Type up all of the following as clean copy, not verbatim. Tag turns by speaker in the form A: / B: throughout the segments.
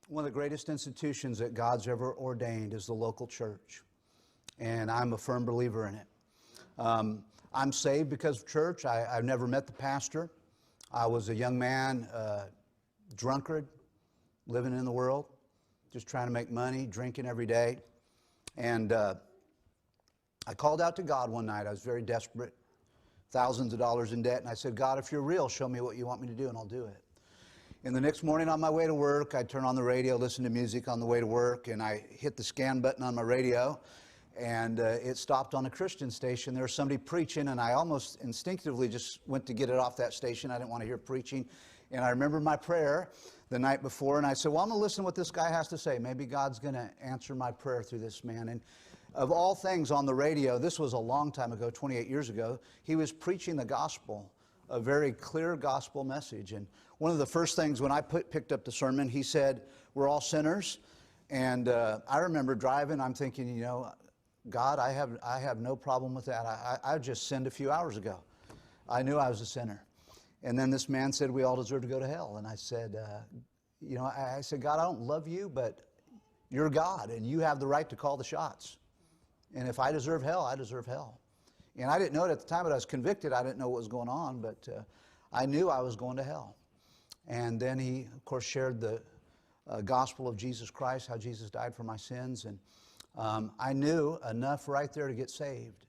A: One of the greatest institutions that God's ever ordained is the local church, and I'm a firm believer in it. I'm saved because of church. I've never met the pastor. I was a young man, drunkard, living in the world, just trying to make money, drinking every day. And I called out to God one night. I was very desperate, thousands of dollars in debt, and I said, God, if you're real, show me what you want me to do, and I'll do it. And the next morning on my way to work, I'd turn on the radio, listen to music on the way to work, and I hit the scan button on my radio, and it stopped on a Christian station. There was somebody preaching, and I almost instinctively just went to get it off that station. I didn't want to hear preaching. And I remember my prayer the night before, and I said, well, I'm going to listen to what this guy has to say. Maybe God's going to answer my prayer through this man. And of all things on the radio, this was a long time ago, 28 years ago, he was preaching the gospel, a very clear gospel message. And one of the first things when I picked up the sermon, he said, we're all sinners. And I remember driving, I'm thinking, you know, God, I have no problem with that. I just sinned a few hours ago. I knew I was a sinner. And then this man said, we all deserve to go to hell. And I said, you know, I said, God, I don't love you, but you're God, and you have the right to call the shots. And if I deserve hell, I deserve hell. And I didn't know it at the time, but I was convicted. I didn't know what was going on, but I knew I was going to hell. And then he, of course, shared the gospel of Jesus Christ, how Jesus died for my sins. And I knew enough right there to get saved.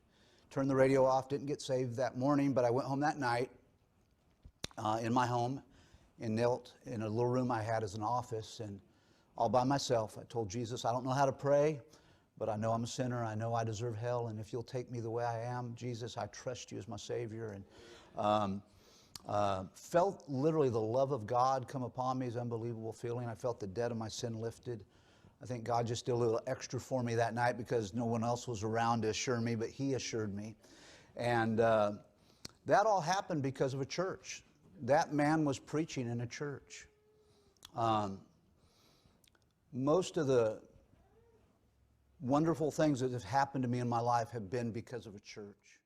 A: Turned the radio off, didn't get saved that morning, but I went home that night in my home and knelt in a little room I had as an office, and all by myself. I told Jesus, I don't know how to pray, but I know I'm a sinner. I know I deserve hell, and if you'll take me the way I am, Jesus, I trust you as my Savior. And felt literally the love of God come upon me, as an unbelievable feeling. I felt the debt of my sin lifted. I think God just did a little extra for me that night because no one else was around to assure me, but He assured me. And that all happened because of a church. That man was preaching in a church. Most of the wonderful things that have happened to me in my life have been because of a church.